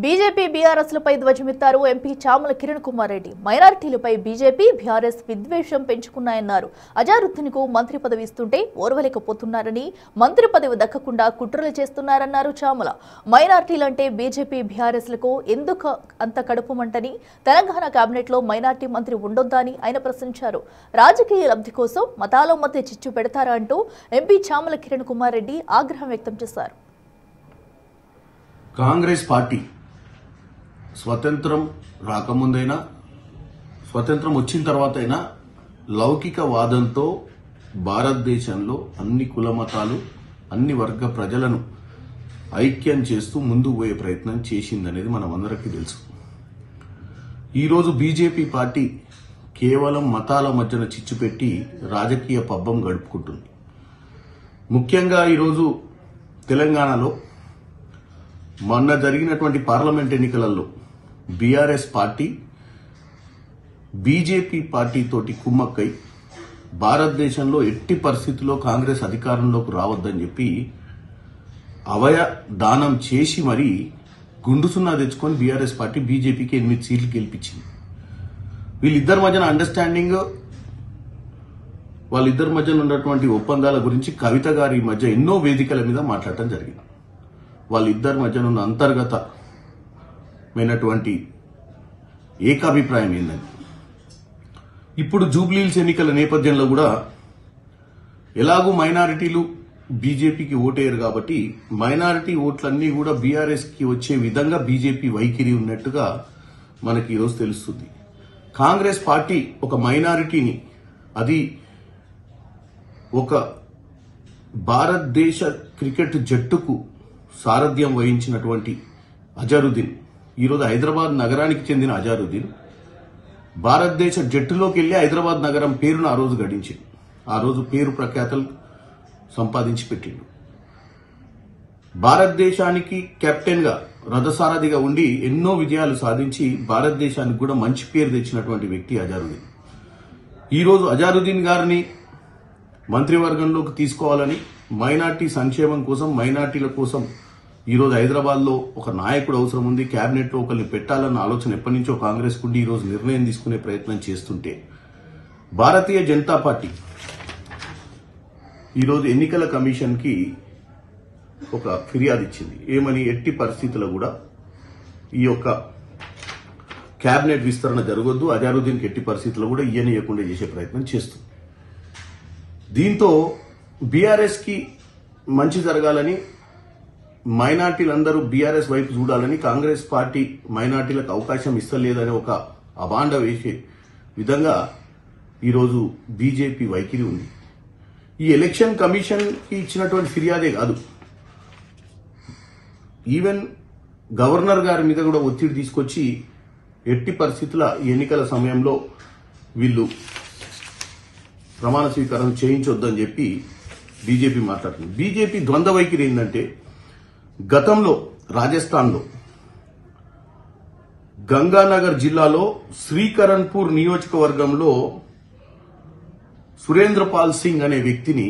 BJP బీఆర్ఎస్లపై ధ్వజమెత్తారు MP Chamala Kiran Kumar Reddy. మైనారిటీలపై బీజేపీ బీఆర్ఎస్ విద్వేషం పెంచుకున్నాయన్నారు. అజారుద్దీన్కు మంత్రి పదవి ఇస్తుంటే ఓర్వలేకపోతున్నారని, మంత్రి పదవి దక్కకుండా కుట్రలు చేస్తున్నారన్నారు చామల. మైనారిటీలంటే బీజేపీ బీఆర్ఎస్లకు ఎందుకు అంత కడుపుమంటని, తెలంగాణ కేబినెట్లో మైనారిటీ మంత్రి ఉండొద్దా అని ఆయన ప్రశ్నించారు. రాజకీయ లబ్ధి కోసం మతాల మధ్య చిచ్చు పెడతారా అంటూ ఎంపీ చామల కిరణ్ కుమార్ రెడ్డి ఆగ్రహం వ్యక్తం చేశారు. కాంగ్రెస్ పార్టీ స్వతంత్రం రాకముందైనా స్వతంత్రం వచ్చిన తర్వాత అయినా లౌకిక వాదంతో భారతదేశంలో అన్ని కుల మతాలు అన్ని వర్గ ప్రజలను ఐక్యం చేస్తూ ముందుకు పోయే ప్రయత్నం చేసిందనేది మనమందరికీ తెలుసు. ఈరోజు బీజేపీ పార్టీ కేవలం మతాల మధ్యన చిచ్చు పెట్టి రాజకీయ పబ్బం గడుపుకుంటుంది. ముఖ్యంగా ఈరోజు తెలంగాణలో మొన్న జరిగినటువంటి పార్లమెంట్ ఎన్నికలలో బీఆర్ఎస్ పార్టీ బీజేపీ పార్టీ తోటి కుమ్మక్కై భారతదేశంలో ఎట్టి పరిస్థితుల్లో కాంగ్రెస్ అధికారంలోకి రావద్దని చెప్పి అవయ దానం చేసి మరీ గుండు సున్నా తెచ్చుకొని బీఆర్ఎస్ పార్టీ బీజేపీకి 8 సీట్లు గెలిపించింది. వీళ్ళిద్దరి మధ్యన అండర్స్టాండింగ్, వాళ్ళిద్దరి మధ్యన ఉన్నటువంటి ఒప్పందాల గురించి కవిత గారి మధ్య ఎన్నో వేదికల మీద మాట్లాడటం జరిగింది. వాళ్ళిద్దరి మధ్యన ఉన్న అంతర్గతమైనటువంటి ఏకాభిప్రాయం ఏందని ఇప్పుడు జూబ్లీహిల్స్ ఎన్నికల నేపథ్యంలో కూడా ఎలాగూ మైనారిటీలు బీజేపీకి ఓటేయరు కాబట్టి మైనారిటీ ఓట్లన్నీ కూడా బీఆర్ఎస్ కి వచ్చే విధంగా బీజేపీ వైఖరి ఉన్నట్టుగా మనకి ఈరోజు తెలుస్తుంది. కాంగ్రెస్ పార్టీ ఒక మైనారిటీని, అది ఒక భారతదేశ క్రికెట్ జట్టుకు సారథ్యం వహించినటువంటి అజారుద్దీన్, ఈరోజు హైదరాబాద్ నగరానికి చెందిన అజారుద్దీన్ భారతదేశ జట్టులోకి వెళ్లి హైదరాబాద్ నగరం పేరును ఆ రోజు గడించింది. ఆ రోజు పేరు ప్రఖ్యాతలు సంపాదించి పెట్టిండు. భారతదేశానికి కెప్టెన్ గా, రథసారథిగా ఉండి ఎన్నో విజయాలు సాధించి భారతదేశానికి కూడా మంచి పేరు తెచ్చినటువంటి వ్యక్తి అజారుద్దీన్. ఈరోజు అజారుద్దీన్ గారిని మంత్రివర్గంలోకి తీసుకోవాలని, మైనార్టీ సంక్షేమం కోసం, మైనార్టీల కోసం ఈరోజు హైదరాబాద్ లో ఒక నాయకుడు అవసరం ఉంది, కేబినెట్ లో ఒకరిని పెట్టాలన్న ఆలోచన ఎప్పటి నుంచో కాంగ్రెస్ కుండి ఈరోజు నిర్ణయం తీసుకునే ప్రయత్నం చేస్తుంటే భారతీయ జనతా పార్టీ ఈరోజు ఎన్నికల కమిషన్ కి ఒక ఫిర్యాదు ఇచ్చింది. ఏమని? ఎట్టి పరిస్థితుల్లో కూడా ఈ యొక్క కేబినెట్ విస్తరణ జరగొద్దు, అజారుద్దీన్కి ఎట్టి పరిస్థితుల్లో కూడా ఇయ్యనియకుండా చేసే ప్రయత్నం చేస్తుంది. దీంతో బీఆర్ఎస్ కి మంచి జరగాలని, మైనార్టీలందరూ బీఆర్ఎస్ వైపు చూడాలని కాంగ్రెస్ పార్టీ మైనార్టీలకు అవకాశం ఇస్తలేదని ఒక అబాండ వేసే విధంగా ఈరోజు బీజేపీ వైఖరి ఉంది. ఈ ఎలక్షన్ కమిషన్ కి ఇచ్చినటువంటి ఫిర్యాదే కాదు, ఈవెన్ గవర్నర్ గారి మీద కూడా ఒత్తిడి తీసుకొచ్చి ఎట్టి పరిస్థితుల ఎన్నికల సమయంలో వీళ్ళు ప్రమాణ స్వీకారం చేయించొద్దని చెప్పి బీజేపీ మాట్లాడుతుంది. బీజేపీ ద్వంద్వ వైఖరి ఏంటంటే, గతంలో రాజస్థాన్లో గంగానగర్ జిల్లాలో శ్రీకరణ్పూర్ నియోజకవర్గంలో సురేంద్రపాల్ సింగ్ అనే వ్యక్తిని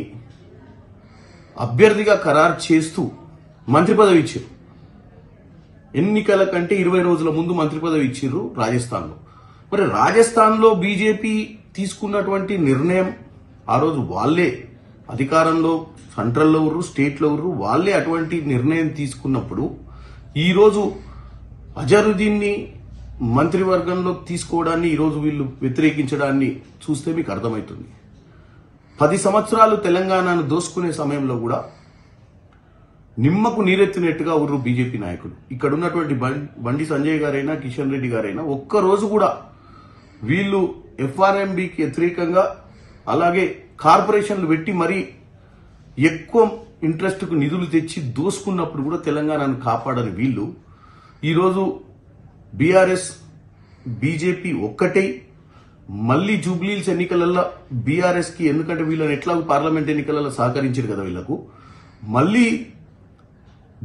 అభ్యర్థిగా ఖరారు చేస్తూ మంత్రి పదవి ఇచ్చారు. ఎన్నికల కంటే 20 రోజుల ముందు మంత్రి పదవి ఇచ్చారు రాజస్థాన్లో. మరి రాజస్థాన్లో బీజేపీ తీసుకున్నటువంటి నిర్ణయం, ఆ రోజు వాళ్లే అధికారంలో సెంట్రల్లో ఉర్రు, స్టేట్లో ఉర్రు, వాళ్లే అటువంటి నిర్ణయం తీసుకున్నప్పుడు ఈరోజు అజరుద్దీన్ని మంత్రివర్గంలో తీసుకోవడాన్ని ఈరోజు వీళ్ళు వ్యతిరేకించడాన్ని చూస్తే మీకు అర్థమవుతుంది. 10 సంవత్సరాలు తెలంగాణను దోసుకునే సమయంలో కూడా నిమ్మకు నీరెత్తినట్టుగా ఉర్రు బీజేపీ నాయకులు. ఇక్కడ ఉన్నటువంటి బండి సంజయ్ గారైనా, కిషన్ రెడ్డి గారైనా ఒక్కరోజు కూడా వీళ్ళు ఎఫ్ఆర్ఎంబికి వ్యతిరేకంగా, అలాగే కార్పొరేషన్లు పెట్టి మరీ ఎక్కువ ఇంట్రెస్ట్ కు నిధులు తెచ్చి దోసుకున్నప్పుడు కూడా తెలంగాణను కాపాడని వీళ్ళు ఈరోజు బీఆర్ఎస్ బీజేపీ ఒక్కటై మళ్లీ జూబ్లీహిల్స్ ఎన్నికలలో బీఆర్ఎస్ కి, ఎందుకంటే వీళ్ళని ఎట్లా పార్లమెంట్ ఎన్నికలలో సహకరించారు కదా, వీళ్లకు మళ్లీ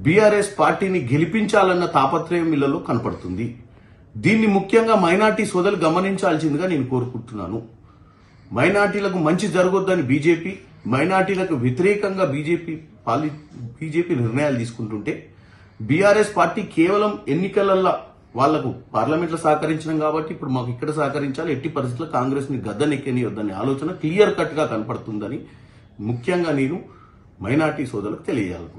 బీఆర్ఎస్ పార్టీని గెలిపించాలన్న తాపత్రయం వీళ్ళలో కనపడుతుంది. దీన్ని ముఖ్యంగా మైనార్టీ సోదరులు గమనించాల్సిందిగా నేను కోరుకుంటున్నాను. మైనార్టీలకు మంచి జరగొద్దని బీజేపీ, మైనార్టీలకు వ్యతిరేకంగా బీజేపీ నిర్ణయాలు తీసుకుంటుంటే బీఆర్ఎస్ పార్టీ కేవలం ఎన్నికలల్లో వాళ్లకు పార్లమెంట్ లో సహకరించడం కాబట్టి ఇప్పుడు మాకు ఇక్కడ సహకరించాలి, ఎట్టి పరిస్థితుల్లో కాంగ్రెస్ ని గద్దెనెక్కనియొద్దనే ఆలోచన క్లియర్ కట్ గా కనపడుతుందని ముఖ్యంగా నేను మైనార్టీ సోదరులకు తెలియజేయాలనుకుంటున్నాను.